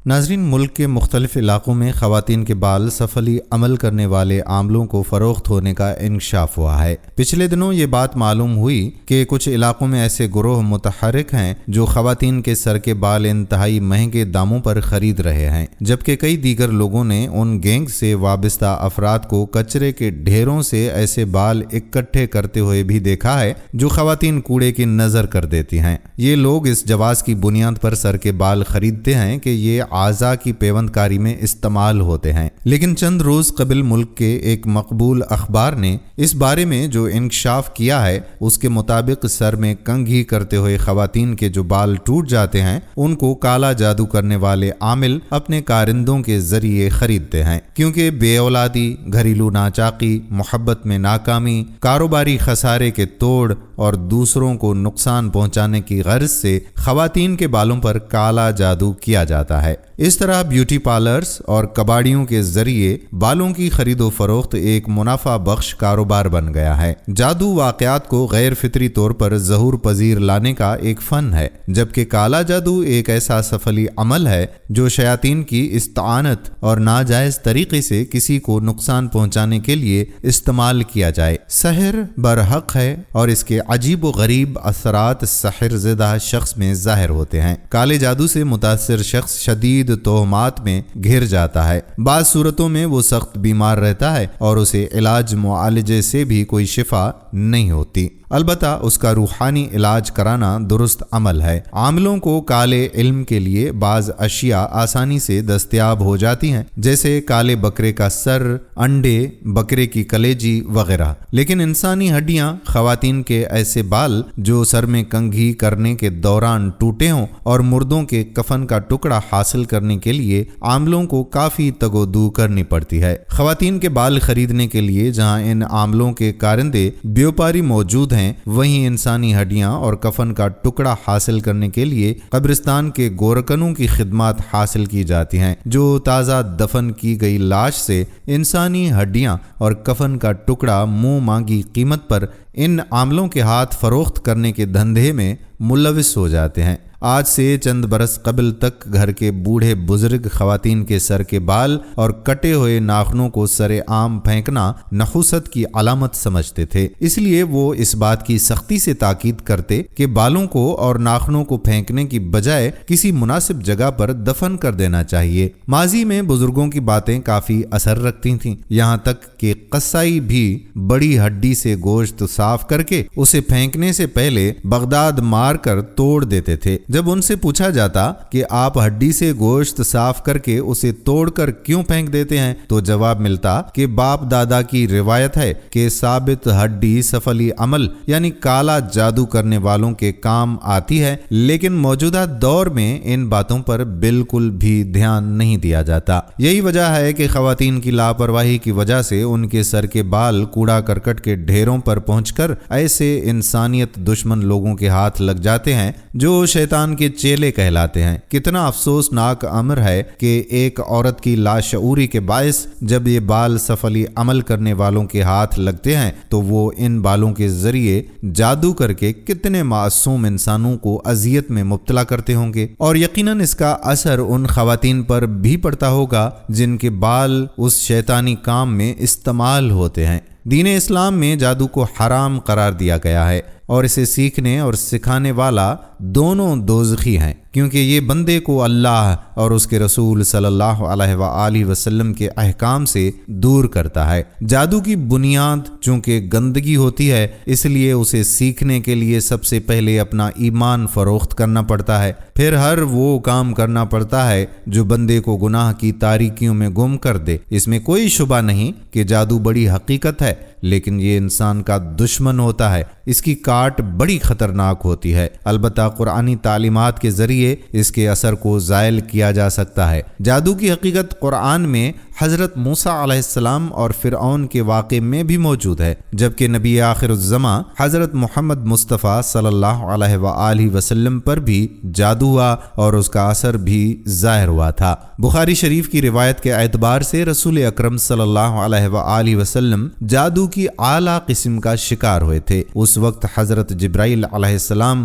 ناظرین، ملک کے مختلف علاقوں میں خواتین کے بال سفلی عمل کرنے والے عاملوں کو فروخت ہونے کا انکشاف ہوا ہے۔ پچھلے دنوں یہ بات معلوم ہوئی کہ کچھ علاقوں میں ایسے گروہ متحرک ہیں جو خواتین کے سر کے بال انتہائی مہنگے داموں پر خرید رہے ہیں، جبکہ کئی دیگر لوگوں نے ان گینگ سے وابستہ افراد کو کچرے کے ڈھیروں سے ایسے بال اکٹھے کرتے ہوئے بھی دیکھا ہے جو خواتین کوڑے کی نظر کر دیتی ہیں۔ یہ لوگ اس جواز کی بنیاد پر سر کے بال خریدتے ہیں کہ یہ اعضاء کی پیوند کاری میں استعمال ہوتے ہیں، لیکن چند روز قبل ملک کے ایک مقبول اخبار نے اس بارے میں جو انکشاف کیا ہے اس کے مطابق سر میں کنگھی کرتے ہوئے خواتین کے جو بال ٹوٹ جاتے ہیں ان کو کالا جادو کرنے والے عامل اپنے کارندوں کے ذریعے خریدتے ہیں، کیونکہ بے اولادی، گھریلو ناچاقی، محبت میں ناکامی، کاروباری خسارے کے توڑ اور دوسروں کو نقصان پہنچانے کی غرض سے خواتین کے بالوں پر کالا جادو کیا جاتا ہے۔ اس طرح بیوٹی پارلرز اور کباڑیوں کے ذریعے بالوں کی خرید و فروخت ایک منافع بخش کاروبار بن گیا ہے۔ جادو واقعات کو غیر فطری طور پر ظہور پذیر لانے کا ایک فن ہے، جبکہ کالا جادو ایک ایسا سفلی عمل ہے جو شیاطین کی استعانت اور ناجائز طریقے سے کسی کو نقصان پہنچانے کے لیے استعمال کیا جائے۔ سحر برحق ہے اور اس کے عجیب و غریب اثرات سحر زدہ شخص میں ظاہر ہوتے ہیں۔ کالے جادو سے متاثر شخص شدید توہمات میں گھر جاتا ہے، بعض صورتوں میں وہ سخت بیمار رہتا ہے اور اسے علاج معالجے سے بھی کوئی شفا نہیں ہوتی۔ البتہ اس کا روحانی علاج کرانا درست عمل ہے۔ عاملوں کو کالے علم کے لیے بعض اشیاء آسانی سے دستیاب ہو جاتی ہیں، جیسے کالے بکرے کا سر، انڈے، بکرے کی کلیجی وغیرہ، لیکن انسانی ہڈیاں، خواتین کے ایسے بال جو سر میں کنگھی کرنے کے دوران ٹوٹے ہوں اور مردوں کے کفن کا ٹکڑا حاصل کرنے کے لیے عاملوں کو کافی تگ و دو کرنی پڑتی ہے۔ خواتین کے بال خریدنے کے لیے جہاں ان عاملوں کے کارندے بیوپاری موجود ہیں، وہیں انسانی ہڈیاں اور کفن کا ٹکڑا حاصل کرنے کے لیے قبرستان کے گورکنوں کی خدمات حاصل کی جاتی ہیں، جو تازہ دفن کی گئی لاش سے انسانی ہڈیاں اور کفن کا ٹکڑا منہ مانگی قیمت پر ان عاملوں کے ہاتھ فروخت کرنے کے دھندے میں ملوث ہو جاتے ہیں۔ آج سے چند برس قبل تک گھر کے بوڑھے بزرگ خواتین کے سر کے بال اور کٹے ہوئے ناخنوں کو سر عام پھینکنا نحوست کی علامت سمجھتے تھے، اس لیے وہ اس بات کی سختی سے تاکید کرتے کہ بالوں کو اور ناخنوں کو پھینکنے کی بجائے کسی مناسب جگہ پر دفن کر دینا چاہیے۔ ماضی میں بزرگوں کی باتیں کافی اثر رکھتی تھیں، یہاں تک کہ قصائی بھی بڑی ہڈی سے گوشت صاف کر کے اسے پھینکنے سے پہلے بغداد مار کر توڑ دیتے تھے۔ جب ان سے پوچھا جاتا کہ آپ ہڈی سے گوشت صاف کر کے اسے توڑ کر کیوں پھینک دیتے ہیں تو جواب ملتا کہ باپ دادا کی روایت ہے کہ ثابت ہڈی سفلی عمل یعنی کالا جادو کرنے والوں کے کام آتی ہے، لیکن موجودہ دور میں ان باتوں پر بالکل بھی دھیان نہیں دیا جاتا۔ یہی وجہ ہے کہ خواتین کی لاپرواہی کی وجہ سے ان کے سر کے بال کوڑا کرکٹ کے ڈھیروں پر پہنچ کر ایسے انسانیت دشمن لوگوں کے ہاتھ لگ جاتے ہیں جو شیطان کے چیلے کہلاتے ہیں۔ کتنا افسوسناک امر ہے کہ ایک عورت کی لاشعوری کے باعث جب یہ بال سفلی عمل کرنے والوں کے ہاتھ لگتے ہیں تو وہ ان بالوں کے ذریعے جادو کر کے کتنے معصوم انسانوں کو اذیت میں مبتلا کرتے ہوں گے، اور یقیناً اس کا اثر ان خواتین پر بھی پڑتا ہوگا جن کے بال اس شیطانی کام میں استعمال ہوتے ہیں۔ دین اسلام میں جادو کو حرام قرار دیا گیا ہے اور اسے سیکھنے اور سکھانے والا دونوں دوزخی ہیں، کیونکہ یہ بندے کو اللہ اور اس کے رسول صلی اللہ علیہ وآلہ وسلم کے احکام سے دور کرتا ہے۔ جادو کی بنیاد چونکہ گندگی ہوتی ہے، اس لیے اسے سیکھنے کے لیے سب سے پہلے اپنا ایمان فروخت کرنا پڑتا ہے، پھر ہر وہ کام کرنا پڑتا ہے جو بندے کو گناہ کی تاریکیوں میں گم کر دے۔ اس میں کوئی شبہ نہیں کہ جادو بڑی حقیقت ہے، لیکن یہ انسان کا دشمن ہوتا ہے، اس کی کاٹ بڑی خطرناک ہوتی ہے۔ البتہ قرآنی تعلیمات کے ذریعے اس کے اثر کو زائل کیا جا سکتا ہے۔ جادو کی حقیقت قرآن میں حضرت موسیٰ علیہ السلام اور فرعون کے واقعے میں بھی موجود ہے، جبکہ نبی آخر الزماں حضرت محمد مصطفیٰ صلی اللہ علیہ وآلہ وسلم پر بھی جادو ہوا اور اس کا اثر بھی ظاہر ہوا تھا۔ بخاری شریف کی روایت کے اعتبار سے رسول اکرم صلی اللہ علیہ وآلہ وسلم جادو کی اعلیٰ قسم کا شکار ہوئے تھے۔ اس وقت حضرت جبرائیل علیہ السلام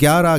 11